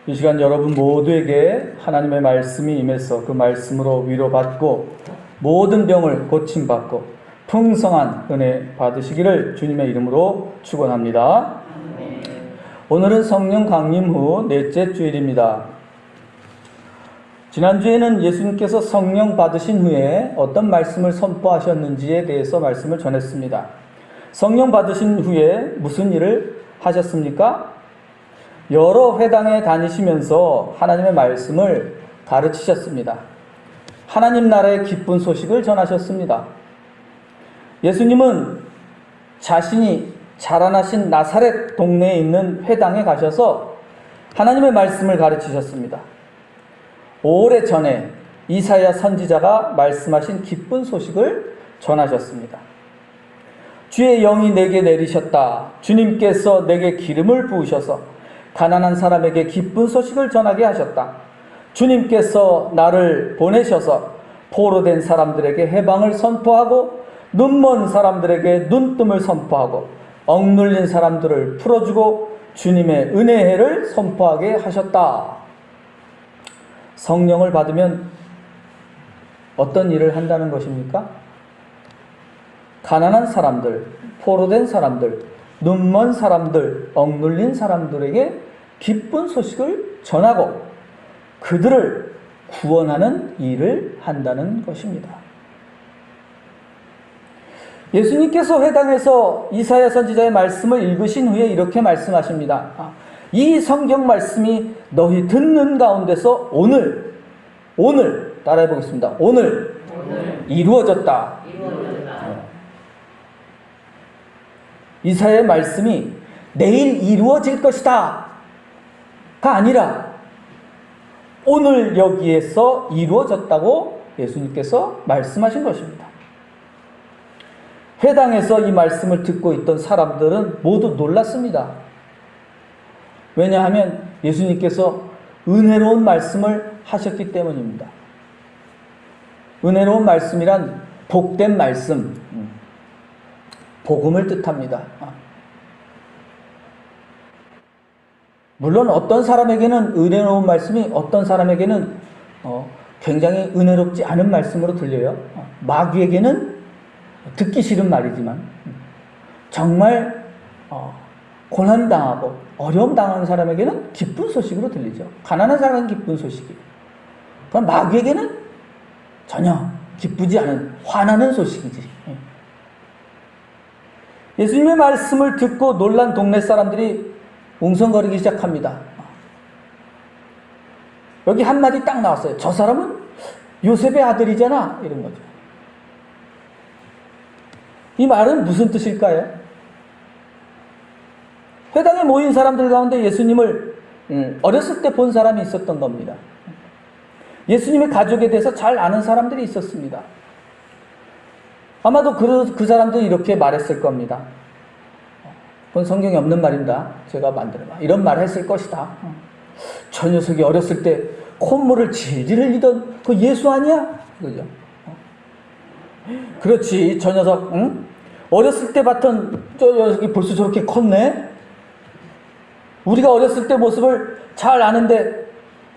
이 시간 여러분 모두에게 하나님의 말씀이 임해서 그 말씀으로 위로받고 모든 병을 고침받고 풍성한 은혜 받으시기를 주님의 이름으로 축원합니다. 오늘은 성령 강림 후 넷째 주일입니다. 지난주에는 예수님께서 성령 받으신 후에 어떤 말씀을 선포하셨는지에 대해서 말씀을 전했습니다. 성령 받으신 후에 무슨 일을 하셨습니까? 여러 회당에 다니시면서 하나님의 말씀을 가르치셨습니다. 하나님 나라의 기쁜 소식을 전하셨습니다. 예수님은 자신이 자라나신 나사렛 동네에 있는 회당에 가셔서 하나님의 말씀을 가르치셨습니다. 오래전에 이사야 선지자가 말씀하신 기쁜 소식을 전하셨습니다. 주의 영이 내게 내리셨다. 주님께서 내게 기름을 부으셔서 가난한 사람에게 기쁜 소식을 전하게 하셨다. 주님께서 나를 보내셔서 포로된 사람들에게 해방을 선포하고 눈먼 사람들에게 눈뜸을 선포하고 억눌린 사람들을 풀어주고 주님의 은혜를 선포하게 하셨다. 성령을 받으면 어떤 일을 한다는 것입니까? 가난한 사람들, 포로된 사람들, 눈먼 사람들, 억눌린 사람들에게 기쁜 소식을 전하고 그들을 구원하는 일을 한다는 것입니다. 예수님께서 회당에서 이사야 선지자의 말씀을 읽으신 후에 이렇게 말씀하십니다. 이 성경 말씀이 너희 듣는 가운데서 오늘 따라해 보겠습니다. 오늘 이루어졌다. 이사야의 말씀이 내일 이루어질 것이다 가 아니라 오늘 여기에서 이루어졌다고 예수님께서 말씀하신 것입니다. 회당에서 이 말씀을 듣고 있던 사람들은 모두 놀랐습니다. 왜냐하면 예수님께서 은혜로운 말씀을 하셨기 때문입니다. 은혜로운 말씀이란 복된 말씀, 복음을 뜻합니다. 물론 어떤 사람에게는 은혜로운 말씀이 어떤 사람에게는 굉장히 은혜롭지 않은 말씀으로 들려요. 마귀에게는 듣기 싫은 말이지만 정말 고난당하고 어려움 당하는 사람에게는 기쁜 소식으로 들리죠. 가난한 사람은 기쁜 소식이에요. 그럼 마귀에게는 전혀 기쁘지 않은 화나는 소식이지. 예수님의 말씀을 듣고 놀란 동네 사람들이 웅성거리기 시작합니다. 여기 한마디 딱 나왔어요. 저 사람은 요셉의 아들이잖아. 이런 거죠. 이 말은 무슨 뜻일까요? 회당에 모인 사람들 가운데 예수님을 어렸을 때 본 사람이 있었던 겁니다. 예수님의 가족에 대해서 잘 아는 사람들이 있었습니다. 아마도 그 사람들이 이렇게 말했을 겁니다. 그건 성경에 없는 말입니다. 제가 만들어봐. 이런 말을 했을 것이다. 저 녀석이 어렸을 때 콧물을 질질 흘리던 그 예수 아니야? 그죠? 그렇지. 저 녀석, 응? 어렸을 때 봤던 저 녀석이 벌써 저렇게 컸네? 우리가 어렸을 때 모습을 잘 아는데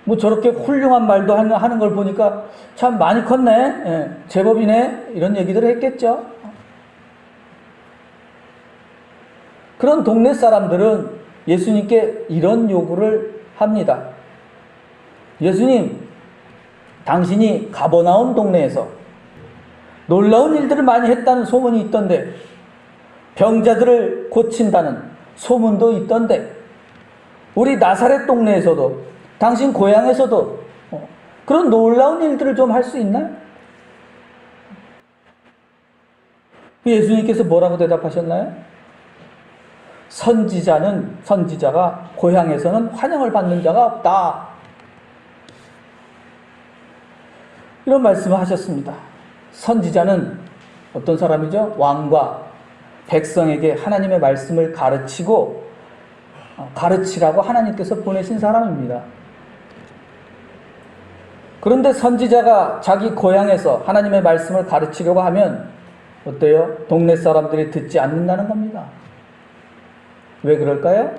뭐 저렇게 훌륭한 말도 하는 걸 보니까 참 많이 컸네. 예, 제법이네. 이런 얘기들을 했겠죠. 그런 동네 사람들은 예수님께 이런 요구를 합니다. 예수님, 당신이 가버나움 동네에서 놀라운 일들을 많이 했다는 소문이 있던데, 병자들을 고친다는 소문도 있던데, 우리 나사렛 동네에서도 당신 고향에서도 그런 놀라운 일들을 좀 할 수 있나요? 예수님께서 뭐라고 대답하셨나요? 선지자가 고향에서는 환영을 받는 자가 없다. 이런 말씀을 하셨습니다. 선지자는 어떤 사람이죠? 왕과 백성에게 하나님의 말씀을 가르치라고 하나님께서 보내신 사람입니다. 그런데 선지자가 자기 고향에서 하나님의 말씀을 가르치려고 하면 어때요? 동네 사람들이 듣지 않는다는 겁니다. 왜 그럴까요?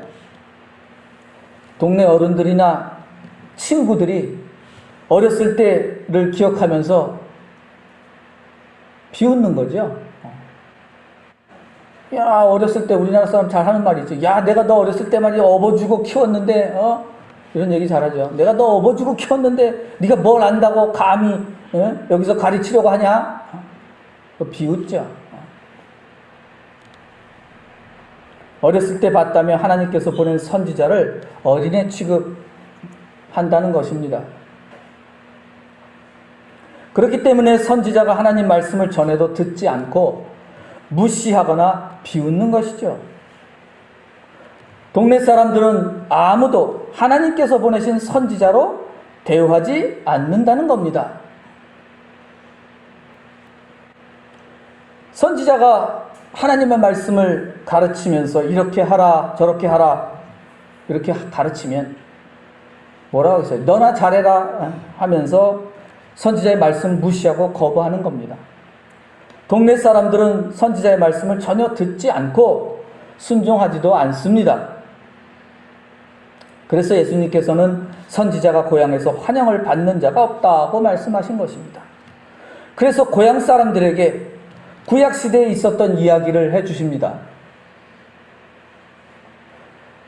동네 어른들이나 친구들이 어렸을 때를 기억하면서 비웃는 거죠. 야, 어렸을 때 우리나라 사람 잘 하는 말이 있죠. 야, 내가 너 어렸을 때 말이야 업어주고 키웠는데, 이런 얘기 잘하죠. 내가 너 업어주고 키웠는데 네가 뭘 안다고 감히 여기서 가르치려고 하냐? 비웃죠. 어렸을 때 봤다면 하나님께서 보낸 선지자를 어린애 취급한다는 것입니다. 그렇기 때문에 선지자가 하나님 말씀을 전해도 듣지 않고 무시하거나 비웃는 것이죠. 동네 사람들은 아무도 하나님께서 보내신 선지자로 대우하지 않는다는 겁니다. 선지자가 하나님의 말씀을 가르치면서 이렇게 하라 저렇게 하라 이렇게 가르치면 뭐라고 하겠어요? 너나 잘해라 하면서 선지자의 말씀 무시하고 거부하는 겁니다. 동네 사람들은 선지자의 말씀을 전혀 듣지 않고 순종하지도 않습니다. 그래서 예수님께서는 선지자가 고향에서 환영을 받는 자가 없다고 말씀하신 것입니다. 그래서 고향 사람들에게 구약시대에 있었던 이야기를 해주십니다.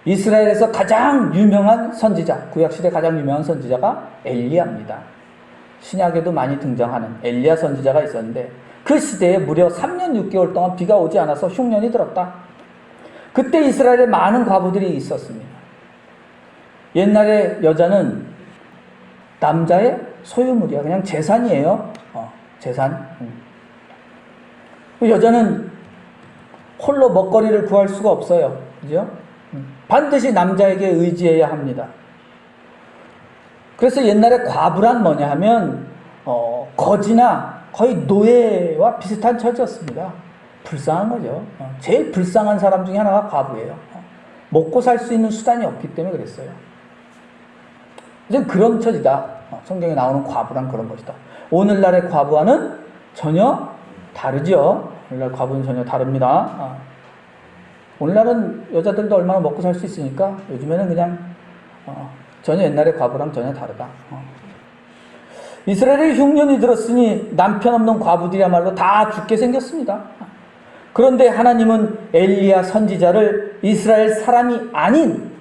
이스라엘에서 가장 유명한 선지자, 구약시대 가장 유명한 선지자가 엘리야입니다. 신약에도 많이 등장하는 엘리야 선지자가 있었는데 그 시대에 무려 3년 6개월 동안 비가 오지 않아서 흉년이 들었다. 그때 이스라엘에 많은 과부들이 있었습니다. 옛날에 여자는 남자의 소유물이야. 그냥 재산이에요. 재산. 여자는 홀로 먹거리를 구할 수가 없어요. 그죠? 반드시 남자에게 의지해야 합니다. 그래서 옛날에 과부란 뭐냐 하면 거지나 거의 노예와 비슷한 처지였습니다. 불쌍한 거죠. 제일 불쌍한 사람 중에 하나가 과부예요. 먹고 살 수 있는 수단이 없기 때문에 그랬어요. 이제 그런 처지다. 성경에 나오는 과부란 그런 것이다. 오늘날의 과부와는 전혀 다르죠. 오늘날 과부는 전혀 다릅니다. 오늘날은 여자들도 얼마나 먹고 살 수 있으니까 요즘에는 그냥 전혀 옛날의 과부랑 전혀 다르다. 이스라엘에 흉년이 들었으니 남편 없는 과부들이야말로 다 죽게 생겼습니다. 그런데 하나님은 엘리야 선지자를 이스라엘 사람이 아닌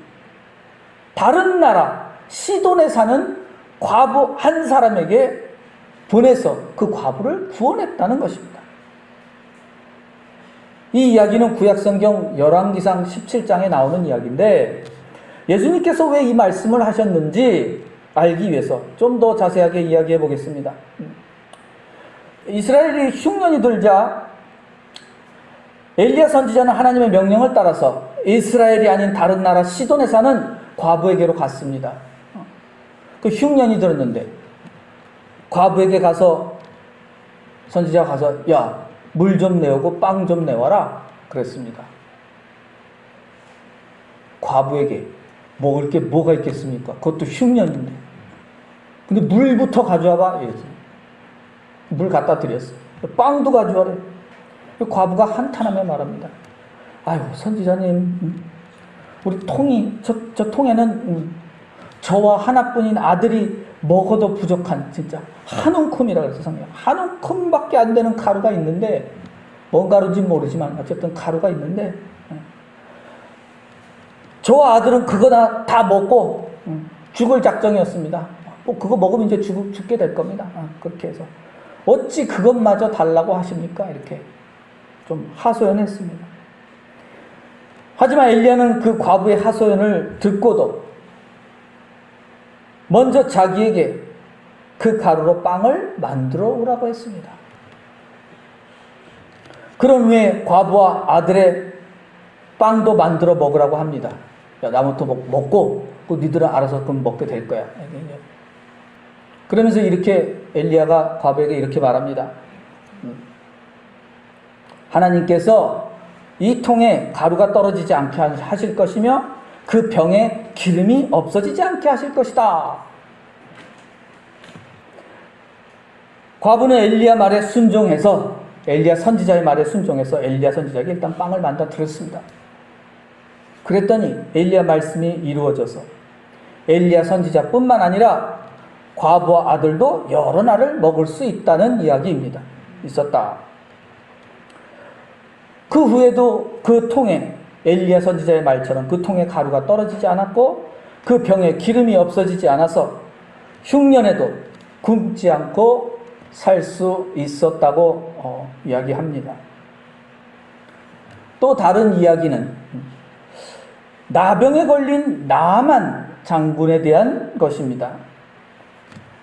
다른 나라 시돈에 사는 과부 한 사람에게 보내서 그 과부를 구원했다는 것입니다. 이 이야기는 구약성경 열왕기상 17장에 나오는 이야기인데 예수님께서 왜 이 말씀을 하셨는지 알기 위해서 좀 더 자세하게 이야기해 보겠습니다. 이스라엘이 흉년이 들자 엘리야 선지자는 하나님의 명령을 따라서 이스라엘이 아닌 다른 나라 시돈에 사는 과부에게로 갔습니다. 그 흉년이 들었는데 과부에게 가서 선지자가 가서 야, 물 좀 내오고 빵 좀 내와라 그랬습니다. 과부에게 먹을 게 뭐가 있겠습니까? 그것도 흉년인데. 근데 물부터 가져와봐 이랬어요. 물 갖다 드렸어요. 빵도 가져와래. 과부가 한탄하며 말합니다. 아유 선지자님, 우리 통이 저 통에는 저와 하나뿐인 아들이 먹어도 부족한 진짜 한 움큼이라고 해서 성경 한 움큼밖에 안 되는 가루가 있는데 뭔 가루인지 모르지만 어쨌든 가루가 있는데 저 아들은 그거 다 먹고 죽을 작정이었습니다. 뭐 그거 먹으면 이제 죽게 될 겁니다. 그렇게 해서 어찌 그것마저 달라고 하십니까? 이렇게 좀 하소연했습니다. 하지만 엘리야는 그 과부의 하소연을 듣고도 먼저 자기에게 그 가루로 빵을 만들어 오라고 했습니다. 그런 후에 과부와 아들의 빵도 만들어 먹으라고 합니다. 야, 나부터 먹고 니들은 알아서 그럼 먹게 될 거야. 그러면서 이렇게 엘리야가 과부에게 이렇게 말합니다. 하나님께서 이 통에 가루가 떨어지지 않게 하실 것이며 그 병에 기름이 없어지지 않게 하실 것이다. 과부는 엘리야 말에 순종해서 엘리야 선지자의 말에 순종해서 엘리야 선지자에게 일단 빵을 만들어 드렸습니다. 그랬더니 엘리야 말씀이 이루어져서 엘리야 선지자뿐만 아니라 과부와 아들도 여러 날을 먹을 수 있다는 이야기입니다. 있었다. 그 후에도 그 통에 엘리야 선지자의 말처럼 그 통에 가루가 떨어지지 않았고 그 병에 기름이 없어지지 않아서 흉년에도 굶지 않고 살 수 있었다고 이야기합니다. 또 다른 이야기는 나병에 걸린 나아만 장군에 대한 것입니다.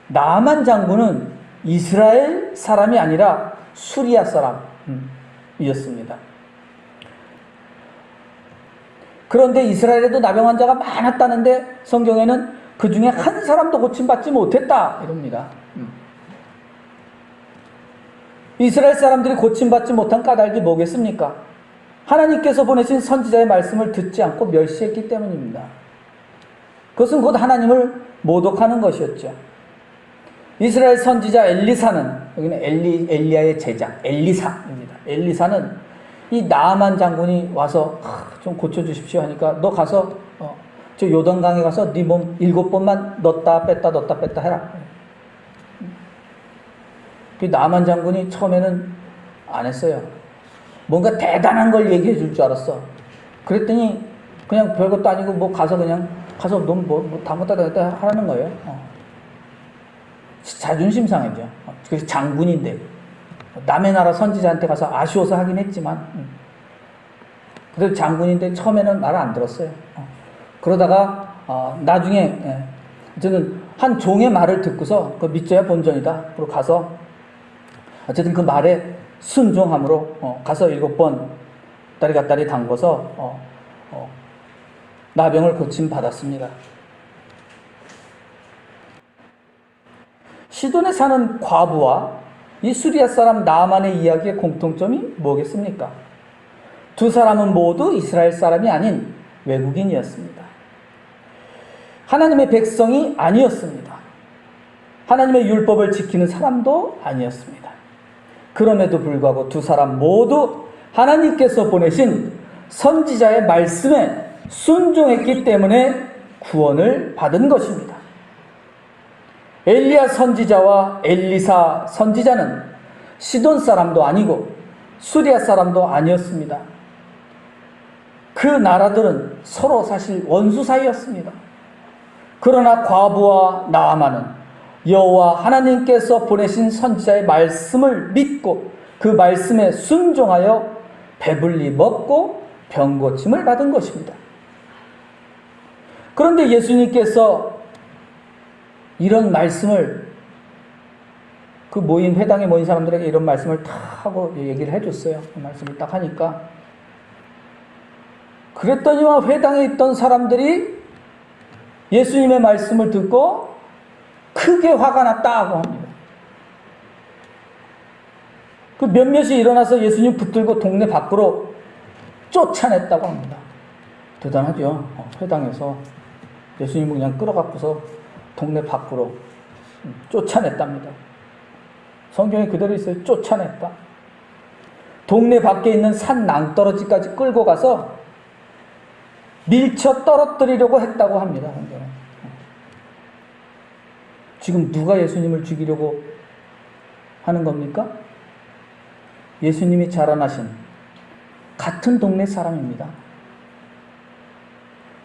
나아만 장군은 이스라엘 사람이 아니라 수리아 사람이었습니다. 그런데 이스라엘에도 나병 환자가 많았다는데 성경에는 그 중에 한 사람도 고침받지 못했다 이럽니다. 이스라엘 사람들이 고침받지 못한 까닭이 뭐겠습니까? 하나님께서 보내신 선지자의 말씀을 듣지 않고 멸시했기 때문입니다. 그것은 곧 하나님을 모독하는 것이었죠. 이스라엘 선지자 엘리사는, 여기는 엘리야의 제자 엘리사입니다. 엘리사는 이 나아만 장군이 와서 좀 고쳐주십시오 하니까 너 가서 저 요단강에 가서 네 몸 7번만 넣었다 뺐다 해라. 그 나아만 장군이 처음에는 안 했어요. 뭔가 대단한 걸 얘기해 줄 줄 알았어. 그랬더니 그냥 별것도 아니고 뭐 가서 너 뭐 잘못하다 하라는 거예요. 자존심 상해죠. 그래서 장군인데 남의 나라 선지자한테 가서 아쉬워서 하긴 했지만 그래도 장군인데 처음에는 말을 안 들었어요. 그러다가 나중에 저는 한 종의 말을 듣고서 그 믿져야 본전이다. 그리고 가서 어쨌든 그 말에 순종함으로 가서 7번 다리 담궈서 나병을 고침 받았습니다. 시돈에 사는 과부와 이 수리아 사람 나아만의 이야기의 공통점이 뭐겠습니까? 두 사람은 모두 이스라엘 사람이 아닌 외국인이었습니다. 하나님의 백성이 아니었습니다. 하나님의 율법을 지키는 사람도 아니었습니다. 그럼에도 불구하고 두 사람 모두 하나님께서 보내신 선지자의 말씀에 순종했기 때문에 구원을 받은 것입니다. 엘리야 선지자와 엘리사 선지자는 시돈 사람도 아니고 수리아 사람도 아니었습니다. 그 나라들은 서로 사실 원수 사이였습니다. 그러나 과부와 나아만은 여호와 하나님께서 보내신 선지자의 말씀을 믿고 그 말씀에 순종하여 배불리 먹고 병 고침을 받은 것입니다. 그런데 예수님께서 이런 말씀을 그 회당에 모인 사람들에게 이런 말씀을 다 하고 얘기를 해줬어요. 그 말씀을 딱 하니까 그랬더니만 회당에 있던 사람들이 예수님의 말씀을 듣고 크게 화가 났다고 합니다. 그 몇몇이 일어나서 예수님 붙들고 동네 밖으로 쫓아냈다고 합니다. 대단하죠. 회당에서 예수님을 그냥 끌어갖고서 동네 밖으로 쫓아냈답니다. 성경에 그대로 있어요. 쫓아냈다. 동네 밖에 있는 산 낭떠러지까지 끌고 가서 밀쳐 떨어뜨리려고 했다고 합니다. 성경에. 지금 누가 예수님을 죽이려고 하는 겁니까? 예수님이 자라나신 같은 동네 사람입니다.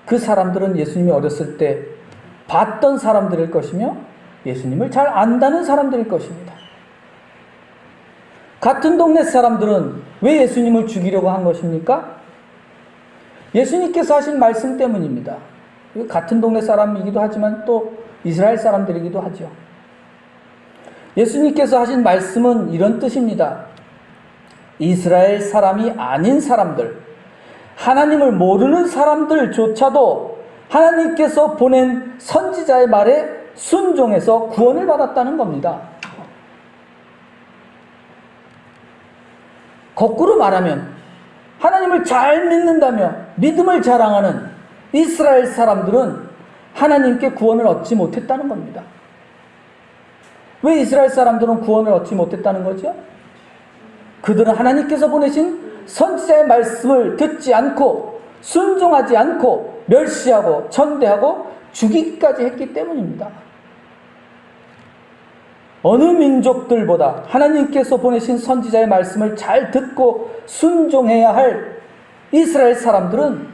그 사람들은 예수님이 어렸을 때 봤던 사람들일 것이며 예수님을 잘 안다는 사람들일 것입니다. 같은 동네 사람들은 왜 예수님을 죽이려고 한 것입니까? 예수님께서 하신 말씀 때문입니다. 같은 동네 사람이기도 하지만 또 이스라엘 사람들이기도 하죠. 예수님께서 하신 말씀은 이런 뜻입니다. 이스라엘 사람이 아닌 사람들, 하나님을 모르는 사람들조차도 하나님께서 보낸 선지자의 말에 순종해서 구원을 받았다는 겁니다. 거꾸로 말하면 하나님을 잘 믿는다며 믿음을 자랑하는 이스라엘 사람들은 하나님께 구원을 얻지 못했다는 겁니다. 왜 이스라엘 사람들은 구원을 얻지 못했다는 거죠? 그들은 하나님께서 보내신 선지자의 말씀을 듣지 않고 순종하지 않고 멸시하고 천대하고 죽이기까지 했기 때문입니다. 어느 민족들보다 하나님께서 보내신 선지자의 말씀을 잘 듣고 순종해야 할 이스라엘 사람들은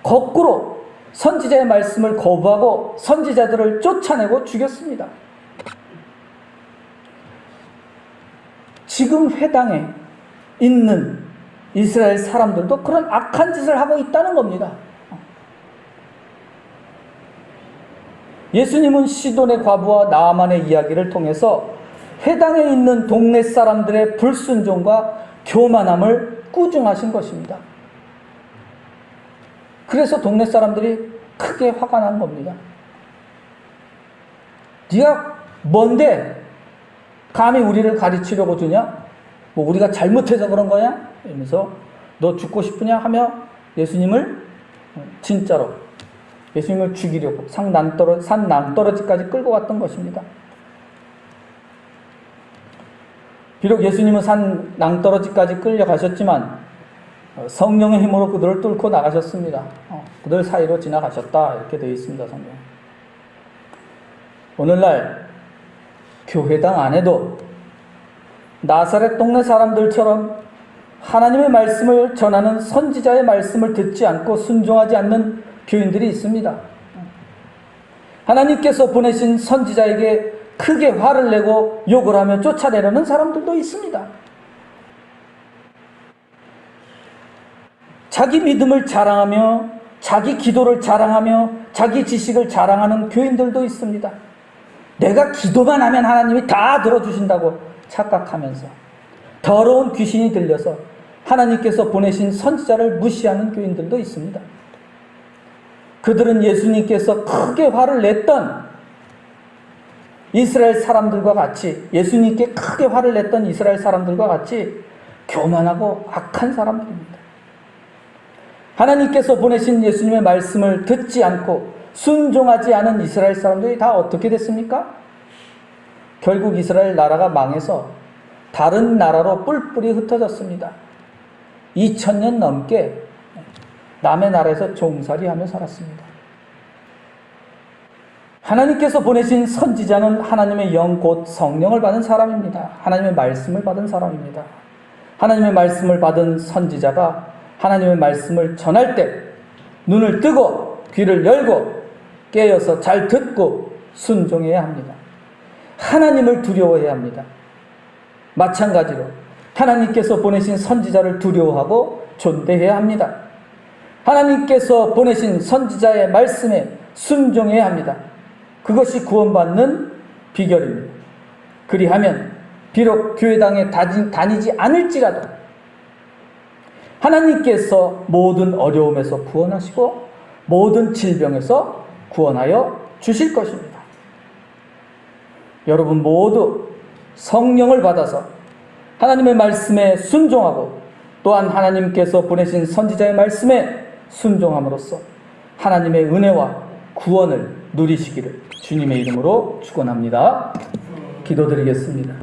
거꾸로 선지자의 말씀을 거부하고 선지자들을 쫓아내고 죽였습니다. 지금 회당에 있는 이스라엘 사람들도 그런 악한 짓을 하고 있다는 겁니다. 예수님은 시돈의 과부와 나아만의 이야기를 통해서 회당에 있는 동네 사람들의 불순종과 교만함을 꾸중하신 것입니다. 그래서 동네 사람들이 크게 화가 난 겁니다. 네가 뭔데 감히 우리를 가르치려고 주냐? 뭐 우리가 잘못해서 그런 거냐? 이러면서 너 죽고 싶으냐? 하며 예수님을 진짜로 예수님을 죽이려고 산 낭떠러지까지 끌고 갔던 것입니다. 비록 예수님은 산 낭떠러지까지 끌려가셨지만 성령의 힘으로 그들을 뚫고 나가셨습니다. 그들 사이로 지나가셨다 이렇게 되어 있습니다. 성경. 오늘날 교회당 안에도 나사렛 동네 사람들처럼 하나님의 말씀을 전하는 선지자의 말씀을 듣지 않고 순종하지 않는 교인들이 있습니다. 하나님께서 보내신 선지자에게 크게 화를 내고 욕을 하며 쫓아내려는 사람들도 있습니다. 자기 믿음을 자랑하며 자기 기도를 자랑하며 자기 지식을 자랑하는 교인들도 있습니다. 내가 기도만 하면 하나님이 다 들어주신다고 착각하면서 더러운 귀신이 들려서 하나님께서 보내신 선지자를 무시하는 교인들도 있습니다. 그들은 예수님께서 크게 화를 냈던 이스라엘 사람들과 같이 예수님께 크게 화를 냈던 이스라엘 사람들과 같이 교만하고 악한 사람들입니다. 하나님께서 보내신 예수님의 말씀을 듣지 않고 순종하지 않은 이스라엘 사람들이 다 어떻게 됐습니까? 결국 이스라엘 나라가 망해서 다른 나라로 뿔뿔이 흩어졌습니다. 2000년 넘게 남의 나라에서 종살이하며 살았습니다. 하나님께서 보내신 선지자는 하나님의 영 곧 성령을 받은 사람입니다. 하나님의 말씀을 받은 사람입니다. 하나님의 말씀을 받은 선지자가 하나님의 말씀을 전할 때 눈을 뜨고 귀를 열고 깨어서 잘 듣고 순종해야 합니다. 하나님을 두려워해야 합니다. 마찬가지로 하나님께서 보내신 선지자를 두려워하고 존대해야 합니다. 하나님께서 보내신 선지자의 말씀에 순종해야 합니다. 그것이 구원받는 비결입니다. 그리하면 비록 교회당에 다니지 않을지라도 하나님께서 모든 어려움에서 구원하시고 모든 질병에서 구원하여 주실 것입니다. 여러분 모두 성령을 받아서 하나님의 말씀에 순종하고 또한 하나님께서 보내신 선지자의 말씀에 순종함으로써 하나님의 은혜와 구원을 누리시기를 주님의 이름으로 축원합니다. 기도드리겠습니다.